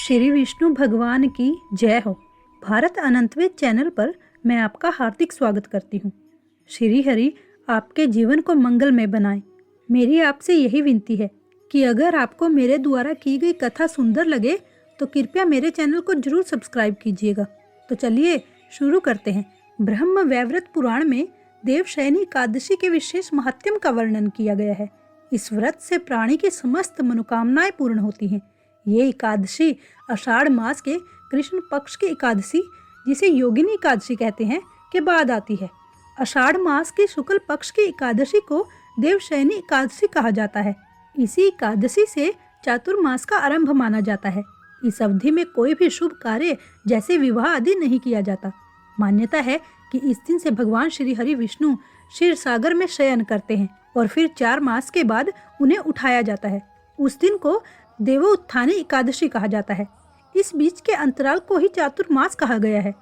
श्री विष्णु भगवान की जय हो। भारत अनंतवेद चैनल पर मैं आपका हार्दिक स्वागत करती हूँ। श्री हरि आपके जीवन को मंगलमय बनाए। मेरी आपसे यही विनती है कि अगर आपको मेरे द्वारा की गई कथा सुंदर लगे तो कृपया मेरे चैनल को जरूर सब्सक्राइब कीजिएगा। तो चलिए शुरू करते हैं। ब्रह्म वैवर्त पुराण में देवशयनी एकादशी के विशेष महात्म्य का वर्णन किया गया है। इस व्रत से प्राणी की समस्त मनोकामनाएं पूर्ण होती हैं। ये एकादशी आषाढ़ मास के कृष्ण पक्ष की एकादशी, जिसे योगिनी एकादशी कहते हैं, के बाद आती है। आषाढ़ मास की शुक्ल पक्ष की एकादशी को देवशयनी एकादशी कहा जाता है। इसी एकादशी से चातुर्मास का आरंभ माना जाता है। इस अवधि में कोई भी शुभ कार्य जैसे विवाह आदि नहीं किया जाता। मान्यता है कि इस दिन से भगवान श्री हरि विष्णु क्षीर सागर में शयन करते हैं और फिर 4 मास के बाद उन्हें उठाया जाता है। उस दिन को देवोत्थानी एकादशी कहा जाता है। इस बीच के अंतराल को ही चातुर्मास कहा गया है।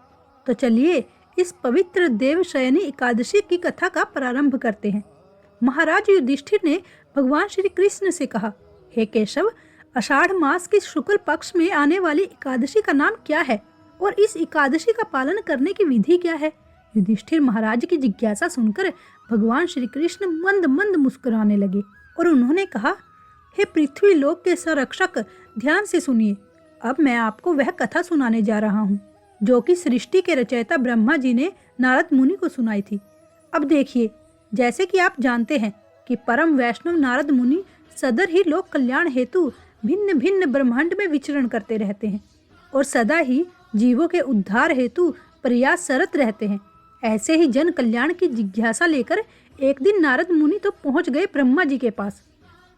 तो चलिए इस पवित्र देवशयनी एकादशी की कथा का प्रारंभ करते हैं। महाराज युधिष्ठिर ने भगवान श्री कृष्ण से कहा, हे केशव, आषाढ़ मास के शुक्ल पक्ष में आने वाली एकादशी का नाम क्या है और इस एकादशी का पालन करने की विधि क्या है? युधिष्ठिर महाराज की जिज्ञासा सुनकर भगवान श्री कृष्ण मंद मंद मुस्कुराने लगे और उन्होंने कहा, हे पृथ्वी लोक के संरक्षक, ध्यान से सुनिए। अब मैं आपको वह कथा सुनाने जा रहा हूँ जो कि सृष्टि के रचयिता ब्रह्मा जी ने नारद मुनि को सुनाई थी। अब देखिए, जैसे कि आप जानते हैं कि परम वैष्णव नारद मुनि सदर ही लोक कल्याण हेतु भिन्न भिन्न ब्रह्मांड में विचरण करते रहते हैं और सदा ही जीवों के उद्धार हेतु प्रयासरत रहते हैं। ऐसे ही जन कल्याण की जिज्ञासा लेकर एक दिन नारद मुनि तो पहुंच गए ब्रह्मा जी के पास।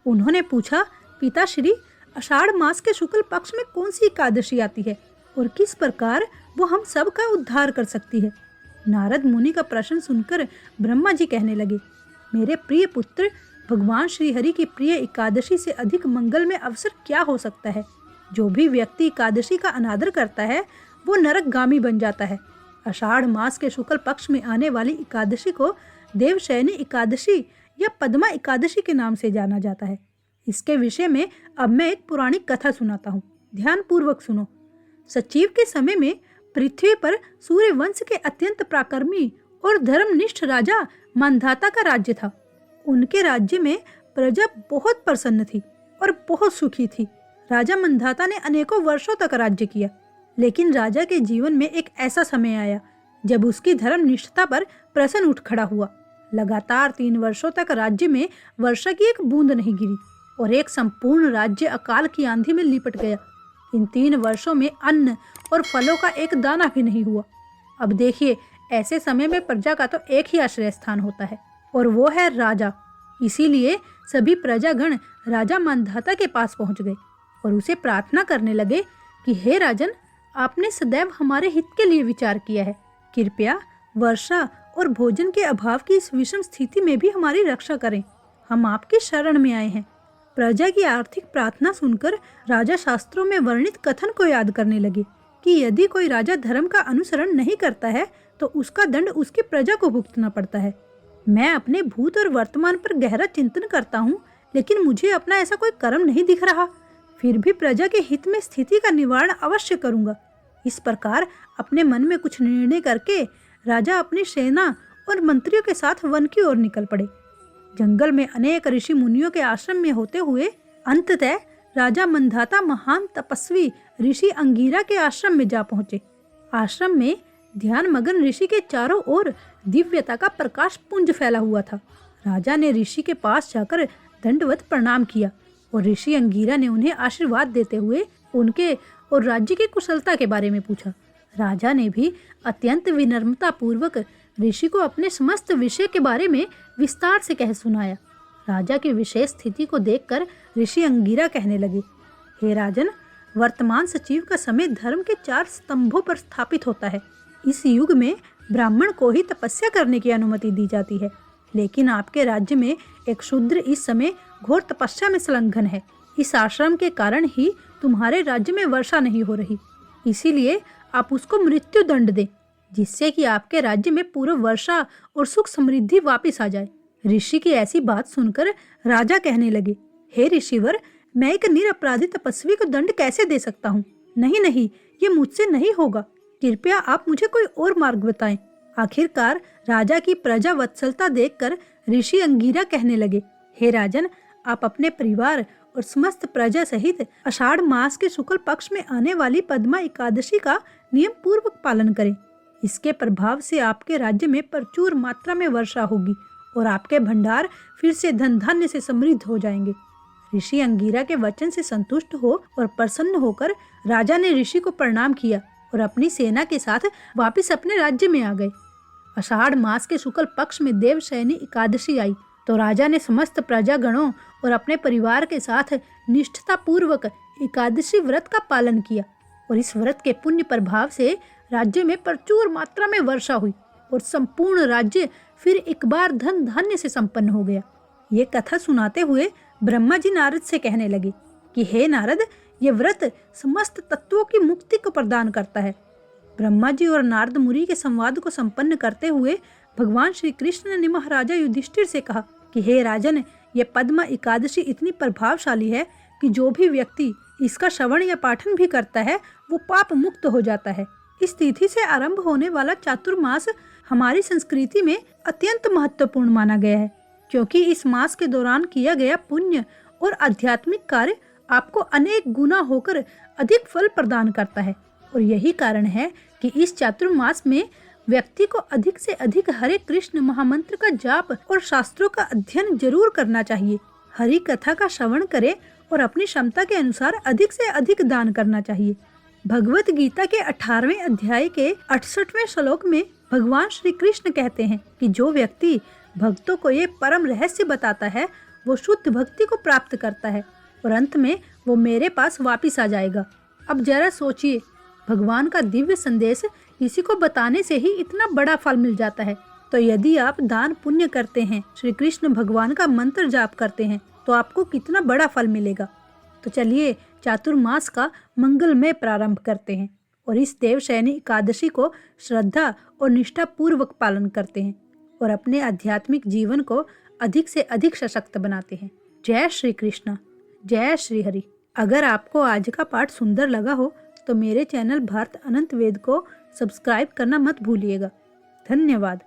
उन्होंने पूछा, पिताश्री, आषाढ़ मास के शुक्ल पक्ष में कौन सी एकादशी आती है और किस प्रकार वो हम सब का उद्धार कर सकती है? नारद मुनि का प्रश्न सुनकर ब्रह्मा जी कहने लगे, मेरे प्रिय पुत्र, भगवान श्री हरि की प्रिय एकादशी से अधिक मंगल में अवसर क्या हो सकता है? जो भी व्यक्ति एकादशी का अनादर करता है वो नरकगामी बन जाता है। आषाढ़ मास के शुक्ल पक्ष में आने वाली एकादशी को देवशयनी एकादशी या पद्मा एकादशी के नाम से जाना जाता है। इसके विषय में अब मैं एक पौराणिक कथा सुनाता हूँ, ध्यान पूर्वक सुनो। सचिव के समय में पृथ्वी पर सूर्य वंश के अत्यंत पराक्रमी और धर्मनिष्ठ राजा मांधाता का राज्य था। उनके राज्य में प्रजा बहुत प्रसन्न थी और बहुत सुखी थी। राजा मांधाता ने अनेकों वर्षों तक राज्य किया, लेकिन राजा के जीवन में एक ऐसा समय आया जब उसकी धर्मनिष्ठता पर प्रश्न उठ खड़ा हुआ। लगातार 3 वर्षों तक राज्य में वर्षा की एक बूंद नहीं गिरी और एक संपूर्ण राज्य अकाल की आंधी में लिपट गया। इन 3 वर्षों में अन्न और फलों का एक दाना भी नहीं हुआ। अब देखिए, ऐसे समय में प्रजा का तो एक ही आश्रय स्थान होता है और वो है राजा। इसीलिए सभी प्रजागण राजा मांधाता के पास पहुंच गए और उसे प्रार्थना करने लगे कि हे राजन, आपने सदैव हमारे हित के लिए विचार किया है। कृपया वर्षा और भोजन के अभाव की इस विषम स्थिति में भी हमारी रक्षा करें। हम आपकी शरण में आए हैं। प्रजा की आर्थिक प्रार्थना सुनकर राजा शास्त्रों में वर्णित कथन को याद करने लगे कि यदि कोई राजा धर्म का अनुसरण नहीं करता है तो उसका दंड उसकी प्रजा को भुगतना पड़ता है। मैं अपने भूत और वर्तमान पर गहरा चिंतन करता हूँ, लेकिन मुझे अपना ऐसा कोई कर्म नहीं दिख रहा। फिर भी प्रजा के हित में स्थिति का निवारण अवश्य करूंगा। इस प्रकार अपने मन में कुछ निर्णय करके राजा अपनी सेना और मंत्रियों के साथ वन की ओर निकल पड़े। जंगल में अनेक ऋषि मुनियों के आश्रम में होते हुए अंततः राजा मांधाता महान तपस्वी ऋषि अंगीरा के आश्रम में जा पहुंचे। आश्रम में ध्यान मगन ऋषि के चारों ओर दिव्यता का प्रकाश पुंज फैला हुआ था। राजा ने ऋषि के पास जाकर दंडवत प्रणाम किया और ऋषि अंगीरा ने उन्हें आशीर्वाद देते हुए उनके और राज्य की कुशलता के बारे में पूछा। राजा ने भी अत्यंत विनम्रता पूर्वक ऋषि को अपने समस्त विषय के बारे में विस्तार से कह सुनाया। राजा की विशेष स्थिति को देखकर ऋषि अंगीरा कहने लगे, हे राजन, वर्तमान सचिव का समय धर्म के 4 स्तंभों पर स्थापित होता है। इस युग में ब्राह्मण को ही तपस्या करने की अनुमति दी जाती है, लेकिन आपके राज्य में एक शूद्र इस समय घोर तपस्या में संलग्न है। इस आश्रम के कारण ही तुम्हारे राज्य में वर्षा नहीं हो रही। इसीलिए आप उसको मृत्यु दंड दें, जिससे कि आपके राज्य में पूर्व वर्षा और सुख समृद्धि वापस आ जाए। ऋषि की ऐसी बात सुनकर राजा कहने लगे, हे ऋषिवर, मैं एक निरपराधी तपस्वी को दंड कैसे दे सकता हूँ? नहीं नहीं, ये मुझसे नहीं होगा। कृपया आप मुझे कोई और मार्ग बताएं। आखिरकार राजा की प्रजा वत्सलता देखकर ऋषि अंगीरा कहने लगे, हे राजन, आप अपने परिवार और समस्त प्रजा सहित आषाढ़ मास के शुक्ल पक्ष में आने वाली पद्मा एकादशी का नियम पूर्वक पालन करें। इसके प्रभाव से आपके राज्य में प्रचुर मात्रा में वर्षा होगी और आपके भंडार फिर से धन धान्य से समृद्ध हो जाएंगे। ऋषि अंगीरा के वचन से संतुष्ट हो और प्रसन्न होकर राजा ने ऋषि को प्रणाम किया और अपनी सेना के साथ वापस अपने राज्य में आ गए। आषाढ़ मास के शुक्ल पक्ष में देवशयनी एकादशी आई तो राजा ने समस्त प्रजागणों और अपने परिवार के साथ निष्ठता पूर्वक एकादशी व्रत का पालन किया और इस व्रत के पुण्य प्रभाव से राज्य में प्रचुर मात्रा में वर्षा हुई और संपूर्ण राज्य फिर एक बार धन धान्य से संपन्न हो गया। ये कथा सुनाते हुए ब्रह्मा जी नारद से कहने लगे कि हे नारद, ये व्रत समस्त तत्वों की मुक्ति को प्रदान करता है। ब्रह्मा जी और नारद मुनि के संवाद को संपन्न करते हुए भगवान श्री कृष्ण ने महाराजा युधिष्ठिर से कहा कि हे राजन, ये पद्मा एकादशी इतनी प्रभावशाली है कि जो भी व्यक्ति इसका श्रवण या पाठन भी करता है वो पाप मुक्त हो जाता है। इस तिथि से आरंभ होने वाला चातुर्मास हमारी संस्कृति में अत्यंत महत्वपूर्ण माना गया है, क्योंकि इस मास के दौरान किया गया पुण्य और आध्यात्मिक कार्य आपको अनेक गुना होकर अधिक फल प्रदान करता है। और यही कारण है कि इस चातुर्मास में व्यक्ति को अधिक से अधिक हरे कृष्ण महामंत्र का जाप और शास्त्रों का अध्ययन जरूर करना चाहिए। हरि कथा का श्रवण करें और अपनी क्षमता के अनुसार अधिक से अधिक दान करना चाहिए। भगवत गीता के 18वें अध्याय के 68वें श्लोक में भगवान श्री कृष्ण कहते हैं कि जो व्यक्ति भक्तों को ये परम रहस्य बताता है वो शुद्ध भक्ति को प्राप्त करता है और अंत में वो मेरे पास वापिस आ जाएगा। अब जरा सोचिए, भगवान का दिव्य संदेश किसी को बताने से ही इतना बड़ा फल मिल जाता है, तो यदि आप दान पुण्य करते हैं, श्री कृष्ण भगवान का मंत्र जाप करते हैं, तो आपको कितना बड़ा फल मिलेगा। तो चलिए चातुर्मास का मंगलमय प्रारंभ करते हैं और इस देवशयनी एकादशी को श्रद्धा और निष्ठा पूर्वक पालन करते हैं और अपने आध्यात्मिक जीवन को अधिक से अधिक सशक्त बनाते हैं। जय श्री कृष्ण, जय श्री हरि। अगर आपको आज का पाठ सुंदर लगा हो तो मेरे चैनल भारत अनंत वेद को सब्सक्राइब करना मत भूलिएगा। धन्यवाद।